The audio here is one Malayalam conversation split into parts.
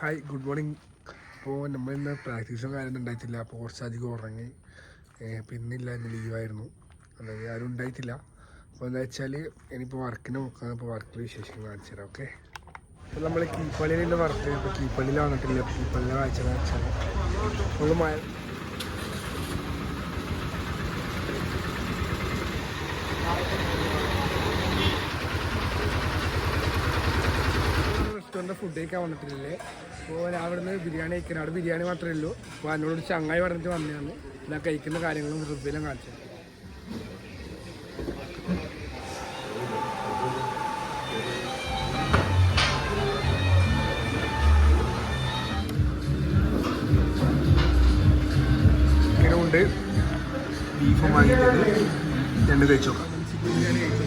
Hi, good morning. അപ്പോൾ നമ്മളിന്ന് പ്രാക്ടീസും കാര്യമൊന്നും ഉണ്ടായിട്ടില്ല. അപ്പോൾ കുറച്ചധികം ഉറങ്ങി. പിന്നില്ല, ഇന്ന് ലീവായിരുന്നു. അതായത് ആരും ഉണ്ടായിട്ടില്ല. അപ്പോൾ എന്താ വെച്ചാൽ ഇനിയിപ്പോൾ വർക്കിന് നോക്കാം. അപ്പോൾ വർക്കിൽ വിശേഷങ്ങൾ കാണിച്ചു തരാം. ഓക്കെ, അപ്പോൾ നമ്മൾ കീപ്പള്ളിയിലുള്ള വർക്ക്. ഇപ്പോൾ കീപ്പള്ളിയിൽ വന്നിട്ടില്ല. കീപ്പള്ളിയിൽ കാഴ്ച വെച്ചാൽ നമ്മൾ ഫുഡ് കഴിക്കാൻ വന്നിട്ടില്ലേ. അപ്പോൾ അവിടെ നിന്ന് ബിരിയാണി കഴിക്കണം. അവിടെ ബിരിയാണി മാത്രമേ ഉള്ളൂ. അപ്പോൾ എന്നോട് ചങ്ങായി പറഞ്ഞിട്ട് വന്നതാണ്. ഞാൻ കഴിക്കുന്ന കാര്യങ്ങളും റിവ്യൂലും കാണിച്ചത്. ഇങ്ങനെ ഉണ്ട്. ബീഫും വാങ്ങിയിട്ടുണ്ട്. രണ്ട് കഴിച്ചു നോക്കാം. ബിരിയാണി കഴിച്ചു.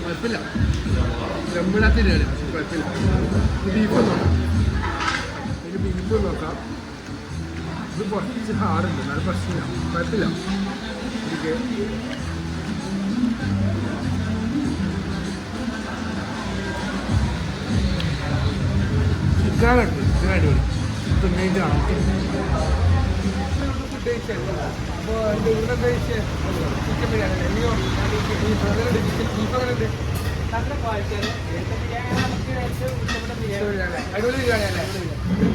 കുഴപ്പമില്ല, ദമ്മിടാത്ത ബിരിയാണി. കുഴപ്പമില്ല. ബീഫ് നോക്കാം. ഇതിന് ബീഫ് നോക്കാം. ഇത് കുറച്ച് ഹാർഡുണ്ട്, എന്നാലും പ്രശ്നമില്ല. കുഴപ്പമില്ല. ചിക്കനുണ്ട്. ചിക്കൻ അടിപൊളി. തിന്നേറ്റ് കാണാം. ഫുഡ് കഴിച്ചത്. അപ്പോൾ എൻ്റെ ഇവിടെ കഴിച്ച് ചിക്കൻ ബിരിയാണി. ബീഫ് എങ്ങനെയുണ്ട്? നല്ല ക്വാളിറ്റിയാണ്. അടിപൊളി ബിരിയാണി അല്ലേ?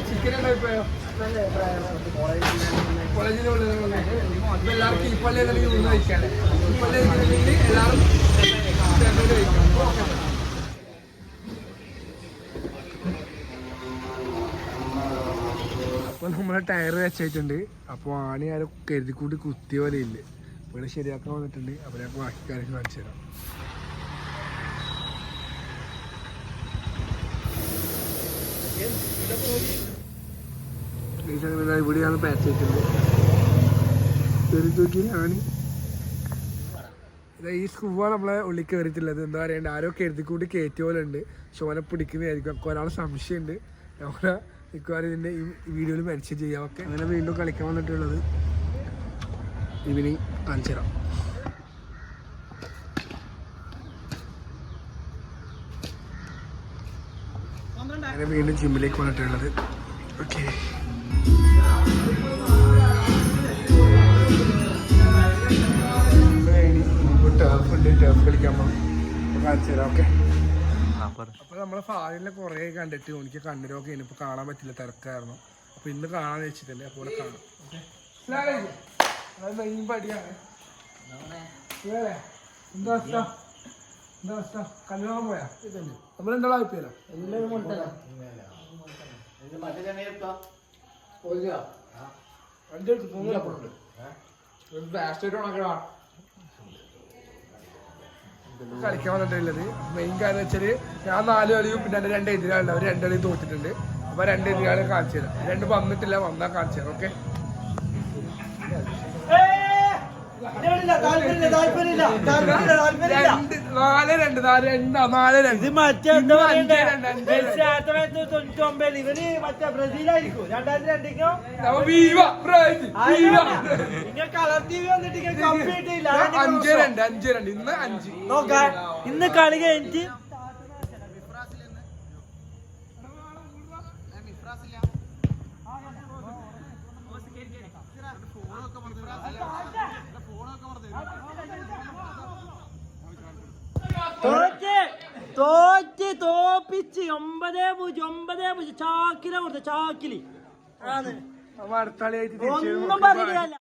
ചിക്കൻ എന്താ അഭിപ്രായം? നല്ല അഭിപ്രായമാണ്. കോളേജിൽ എല്ലാവർക്കും ഈ പള്ളി എന്തെങ്കിലും ഒന്ന് കഴിക്കാല്ലേ? ഈ പള്ളി എല്ലാവരും കഴിക്കാം. അപ്പോൾ നമ്മളെ ടയർ വെച്ചിട്ടുണ്ട്. അപ്പോൾ ആണി ആരും കരുതിക്കൂട്ടി കുത്തിയ പോലെ ഇല്ല. ഇവിടെ ശരിയാക്കാൻ വന്നിട്ടുണ്ട്. അപ്പോൾ ഞാൻ ബാക്കി കാര്യങ്ങൾ കാണിച്ചു തരാം. ഇവിടെയാണ് പാച്ച് ചെയ്തിട്ടുണ്ട്. കയറി ആണി ഈ സ്കൂവാണ് നമ്മളെ ഉള്ളിൽ കയറിയിട്ടുള്ളത്. എന്താ പറയണ്ട, ആരോ കരുതിക്കൂട്ടി കയറ്റിയ പോലെ ഉണ്ട്. ഷോനെ പിടിക്കുന്നതായിരിക്കും. ഒക്കെ ഒരാൾ സംശയമുണ്ട്. നമ്മളെ മിക്കവാറും ഇതിൻ്റെ ഈ വീഡിയോയിൽ മെൻഷൻ ചെയ്യാം. ഓക്കെ, അങ്ങനെ വീണ്ടും കളിക്കാൻ വന്നിട്ടുള്ളത് ഈവനിങ് കാണിച്ചു തരാം. അങ്ങനെ വീണ്ടും ജിമ്മിലേക്ക് വന്നിട്ടുള്ളത്. ഓക്കെ, ടേഫ് കളിക്കാൻ കാണിച്ചു തരാം. ഓക്കെ, അപ്പോൾ നമ്മളെ ഫാദിനെ കുറേ കണ്ടിട്ട് എനിക്ക് കണ്ണൂരൊക്കെ ഇനിയിപ്പോൾ കാണാൻ പറ്റില്ല, തിരക്കായിരുന്നു. അപ്പോൾ ഇന്ന് കാണാൻ വെച്ചിട്ടുണ്ട്. അപ്പോൾ ഇവിടെ കാണാം. ഓക്കെ, മെയിൻ പടിയാണ്. എന്താ അവസ്ഥ? എന്താ അവസ്ഥ? കല്യാണം പോയാ? നമ്മളെന്താ അഭിപ്രായം? കളിക്കാൻ വന്നിട്ടുള്ളത് മെയിൻ കാര്യം വെച്ചാല് ഞാൻ 4 കളിയും പിന്നെ 2 എതിരാളുണ്ട്. അവർ 2 കളിയും തോറ്റിട്ടുണ്ട്. അപ്പൊ 2 എതിരാളെ കാണിച്ചു തരാം. 2 വന്നിട്ടില്ല, വന്നാൽ കാണിച്ചു തരാം. ഓക്കെ, ഇന്ന് കളി കഴിഞ്ഞിട്ട് തോപ്പിച്ച് 9-0 ചാക്കില കൊടുത്ത ചാക്കില് അടുത്ത കളിയായിട്ട് ഒന്നും പറഞ്ഞില്ല.